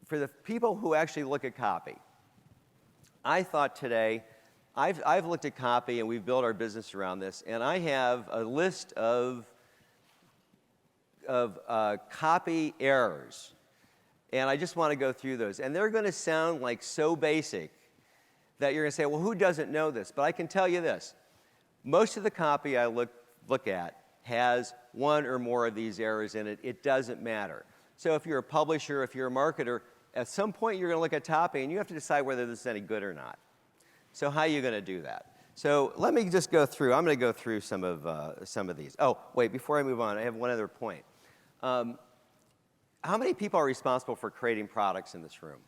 for the people who actually look at copy, I thought today, I've looked at copy and we've built our business around this, and I have a list of copy errors. And I just want to go through those. And they're going to sound like so basic that you're going to say, well, who doesn't know this? But I can tell you this. Most of the copy I look at has one or more of these errors in it. It doesn't matter. So if you're a publisher, if you're a marketer, at some point you're going to look at copy and you have to decide whether this is any good or not. So how are you going to do that? So let me just go through. I'm going to go through some of these. Oh, wait, before I move on, I have one other point. How many people are responsible for creating products in this room?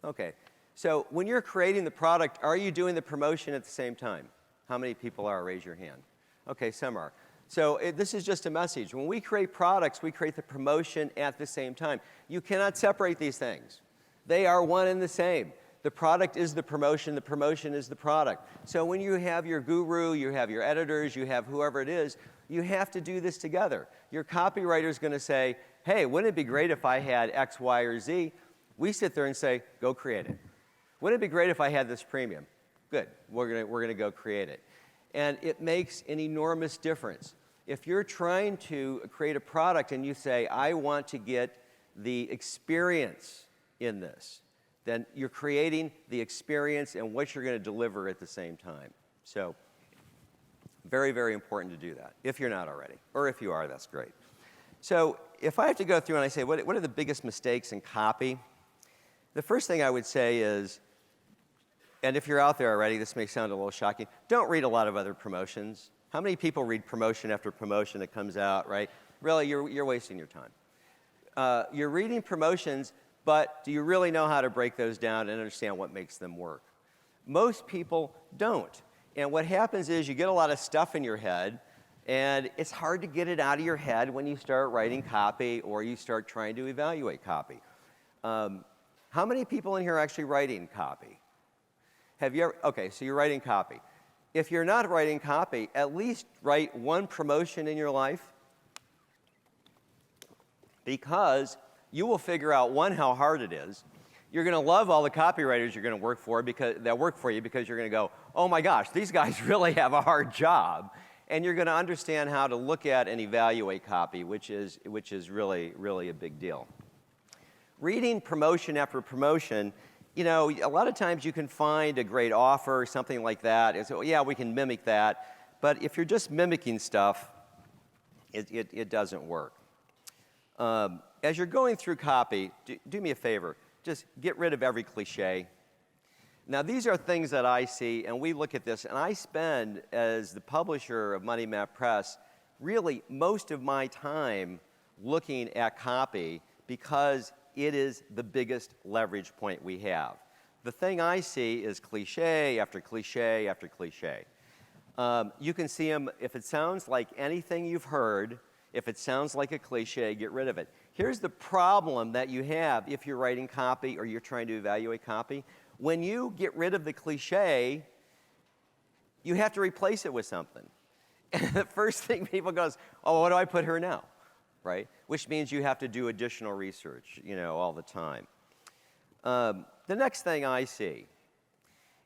Okay. So when you're creating the product, are you doing the promotion at the same time? How many people are? Raise your hand. Okay, some are. So this is just a message. When we create products, we create the promotion at the same time. You cannot separate these things. They are one and the same. The product is the promotion is the product. So when you have your guru, you have your editors, you have whoever it is, you have to do this together. Your copywriter is going to say, hey, wouldn't it be great if I had X, Y, or Z? We sit there and say, go create it. Wouldn't it be great if I had this premium? Good, we're going to go create it. And it makes an enormous difference. If you're trying to create a product and you say, I want to get the experience in this, then you're creating the experience and what you're going to deliver at the same time. So very, very important to do that, if you're not already. Or if you are, that's great. So if I have to go through and I say, what are the biggest mistakes in copy? The first thing I would say is, and if you're out there already, this may sound a little shocking, don't read a lot of other promotions. How many people read promotion after promotion that comes out, right? Really, you're wasting your time. You're reading promotions, but do you really know how to break those down and understand what makes them work? Most people don't. And what happens is you get a lot of stuff in your head, and it's hard to get it out of your head when you start writing copy or you start trying to evaluate copy. How many people in here are actually writing copy? Have you ever, okay, so you're writing copy. If you're not writing copy, at least write one promotion in your life, because you will figure out, one, how hard it is. You're going to love all the copywriters you're going to work for that work for you, because you're going to go, oh my gosh, these guys really have a hard job. And you're going to understand how to look at and evaluate copy, which is really, really a big deal. Reading promotion after promotion, you know, a lot of times you can find a great offer or something like that. And so, yeah, we can mimic that. But if you're just mimicking stuff, it doesn't work. As you're going through copy, do me a favor. Just get rid of every cliche. Now, these are things that I see, and we look at this, and I spend, as the publisher of Money Map Press, really most of my time looking at copy because it is the biggest leverage point we have. The thing I see is cliche after cliche after cliche. You can see them, if it sounds like anything you've heard, if it sounds like a cliche, get rid of it. Here's the problem that you have if you're writing copy or you're trying to evaluate copy. When you get rid of the cliche, you have to replace it with something. And the first thing people go is, oh, what do I put here now? Right? Which means you have to do additional research, you know, all the time. The next thing I see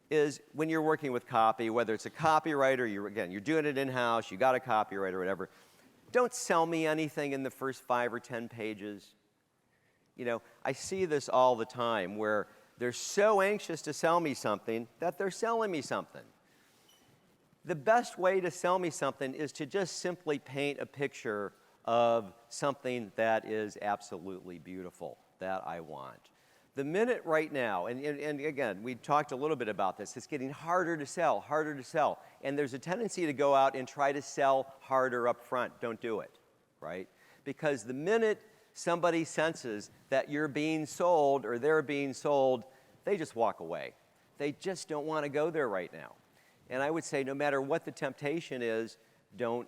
is when you're working with copy, whether it's a copywriter, you're doing it in-house, you got a copywriter or whatever, don't sell me anything in the first 5 or 10 pages. You know, I see this all the time where they're so anxious to sell me something that they're selling me something. The best way to sell me something is to just simply paint a picture of something that is absolutely beautiful, that I want. The minute right now, and again, we talked a little bit about this, it's getting harder to sell, and there's a tendency to go out and try to sell harder up front. Don't do it, right? Because the minute somebody senses that you're being sold or they're being sold, they just walk away. They just don't want to go there right now. And I would say no matter what the temptation is, don't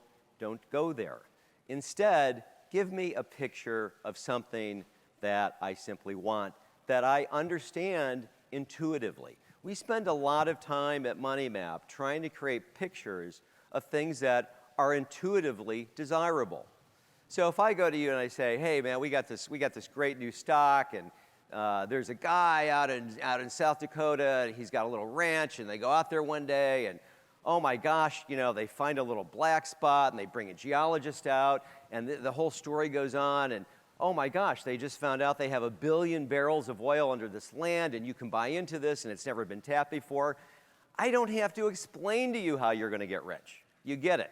go there. Instead, give me a picture of something that I simply want, that I understand intuitively. We spend a lot of time at Money Map trying to create pictures of things that are intuitively desirable. So if I go to you and I say, hey man, we got this great new stock, and there's a guy out in South Dakota, and he's got a little ranch, and they go out there one day, and oh my gosh, they find a little black spot, and they bring a geologist out, and the whole story goes on, and oh my gosh, they just found out they have 1 billion barrels of oil under this land, and you can buy into this, and it's never been tapped before. I don't have to explain to you how you're going to get rich. You get it.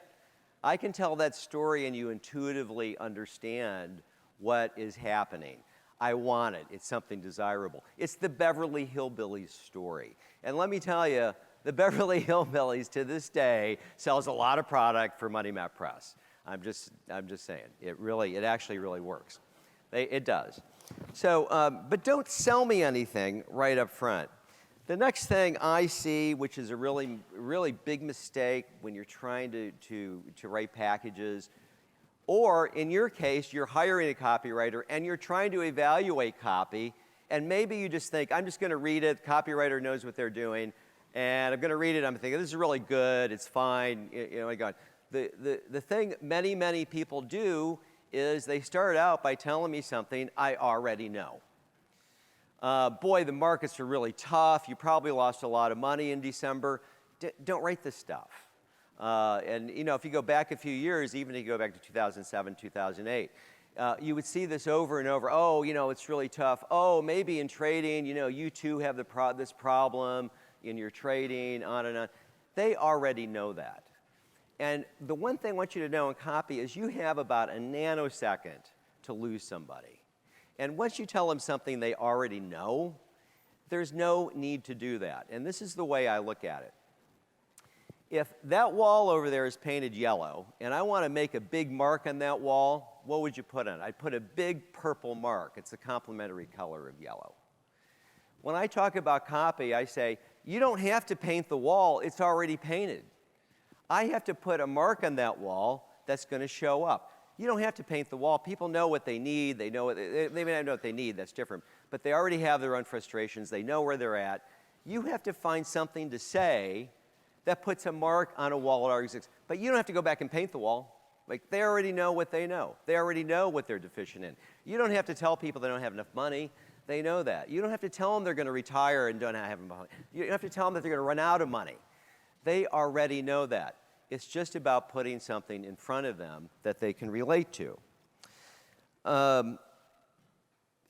I can tell that story, and you intuitively understand what is happening. I want it. It's something desirable. It's the Beverly Hillbillies story. And let me tell you, the Beverly Hillbillies to this day sells a lot of product for Money Map Press. I'm just saying. It actually really works. It does. So, but don't sell me anything right up front. The next thing I see, which is a really, really big mistake when you're trying to write packages, or in your case, you're hiring a copywriter and you're trying to evaluate copy, and maybe you just think, I'm just going to read it, the copywriter knows what they're doing, and I'm going to read it, I'm thinking, this is really good, it's fine, my God. The thing many, many people do is they start out by telling me something I already know. Boy, the markets are really tough. You probably lost a lot of money in December. Don't write this stuff. And if you go back a few years, even if you go back to 2007, 2008, you would see this over and over. Oh, it's really tough. Oh, maybe in trading, you too have this problem in your trading, on and on. They already know that. And the one thing I want you to know in copy is you have about a nanosecond to lose somebody. And once you tell them something they already know, there's no need to do that. And this is the way I look at it. If that wall over there is painted yellow, and I want to make a big mark on that wall, what would you put on it? I'd put a big purple mark. It's the complementary color of yellow. When I talk about copy, I say, you don't have to paint the wall. It's already painted. I have to put a mark on that wall that's going to show up. You don't have to paint the wall. People know what they need. They may not know what they need. That's different. But they already have their own frustrations. They know where they're at. You have to find something to say that puts a mark on a wall that already exists. But you don't have to go back and paint the wall. Like, they already know what they know. They already know what they're deficient in. You don't have to tell people they don't have enough money. They know that. You don't have to tell them they're going to retire and don't have enough money. You don't have to tell them that they're going to run out of money. They already know that. It's just about putting something in front of them that they can relate to.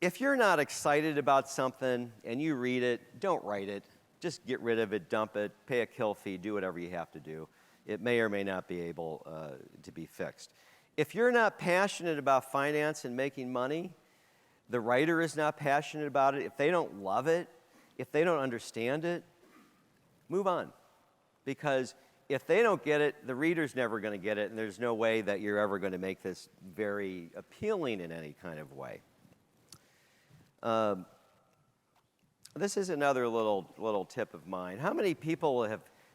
If you're not excited about something and you read it, don't write it. Just get rid of it, dump it, pay a kill fee, do whatever you have to do. It may or may not be able to be fixed. If you're not passionate about finance and making money, the writer is not passionate about it, if they don't love it, if they don't understand it, move on. Because if they don't get it, the reader's never going to get it, and there's no way that you're ever going to make this very appealing in any kind of way. This is another little tip of mine. How many people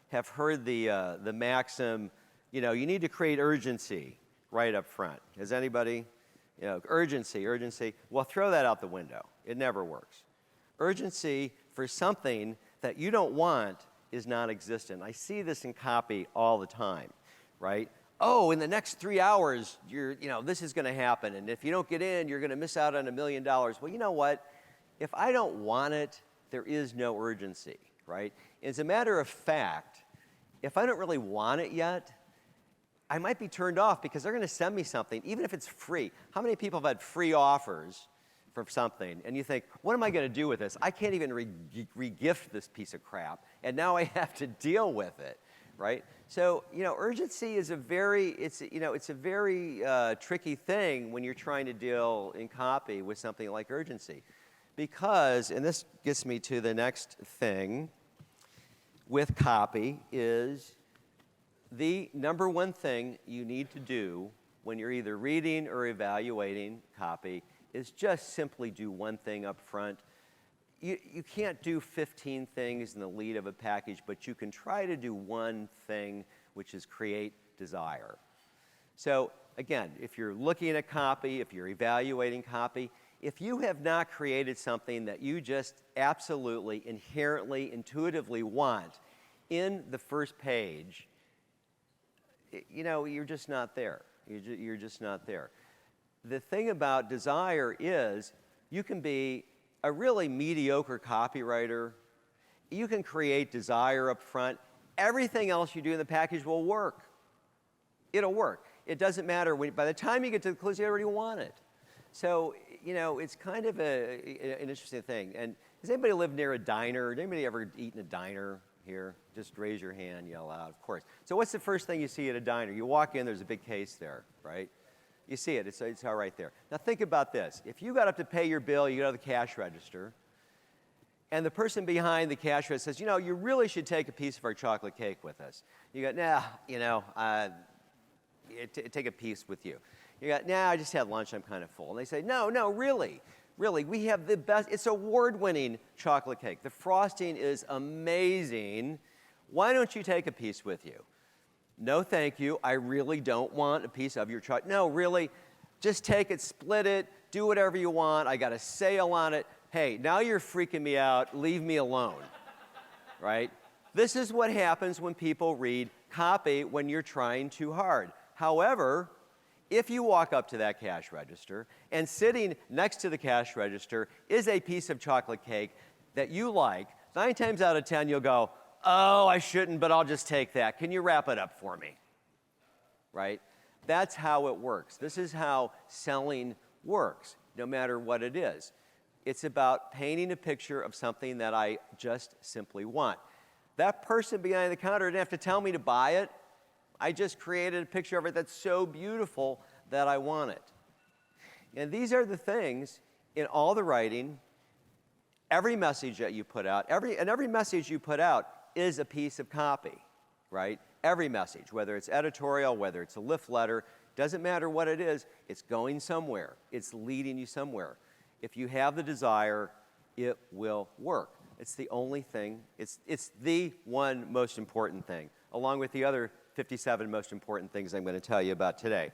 have heard the maxim, you need to create urgency right up front? Has anybody? Urgency. Well, throw that out the window. It never works. Urgency for something that you don't want is non-existent. I see this in copy all the time, right? Oh, in the next 3 hours, this is going to happen, and if you don't get in, you're going to miss out on $1 million. Well, you know what? If I don't want it, there is no urgency, right? As a matter of fact, if I don't really want it yet, I might be turned off because they're going to send me something, even if it's free. How many people have had free offers for something, and you think, what am I going to do with this? I can't even re-gift this piece of crap, and now I have to deal with it, right? So, urgency is a very tricky thing when you're trying to deal in copy with something like urgency. Because, and this gets me to the next thing with copy, is the number one thing you need to do when you're either reading or evaluating copy is just simply do one thing up front. You can't do 15 things in the lead of a package, but you can try to do one thing, which is create desire. So again, if you're looking at copy, if you're evaluating copy, if you have not created something that you just absolutely, inherently, intuitively want in the first page, you're just not there. You're just not there. the thing about desire is you can be a really mediocre copywriter. You can create desire up front. Everything else you do in the package will work. It'll work. It doesn't matter. By the time you get to the close, you already want it. So, it's kind of an interesting thing. And does anybody live near a diner? Did anybody ever eat in a diner here? Just raise your hand, yell out, of course. So what's the first thing you see at a diner? You walk in, there's a big case there, right? You see it, it's all right there. Now think about this. If you got up to pay your bill, you go to the cash register, and the person behind the cash register says, you really should take a piece of our chocolate cake with us. You go, nah, take a piece with you. You go, nah, I just had lunch, I'm kind of full. And they say, no, really, we have the best, it's award-winning chocolate cake. The frosting is amazing. Why don't you take a piece with you? No, thank you. I really don't want a piece of your chocolate. No, really, just take it, split it, do whatever you want. I got a sale on it. Hey, now you're freaking me out. Leave me alone, right? This is what happens when people read copy when you're trying too hard. However, if you walk up to that cash register and sitting next to the cash register is a piece of chocolate cake that you like, 9 times out of 10 you'll go, oh, I shouldn't, but I'll just take that. Can you wrap it up for me? Right? That's how it works. This is how selling works, no matter what it is. It's about painting a picture of something that I just simply want. That person behind the counter didn't have to tell me to buy it. I just created a picture of it that's so beautiful that I want it. And these are the things in all the writing, every message that you put out, every message you put out is a piece of copy, right? Every message, whether it's editorial, whether it's a lift letter, doesn't matter what it is, it's going somewhere. It's leading you somewhere. If you have the desire, it will work. It's the only thing, it's the one most important thing, along with the other 57 most important things I'm going to tell you about today.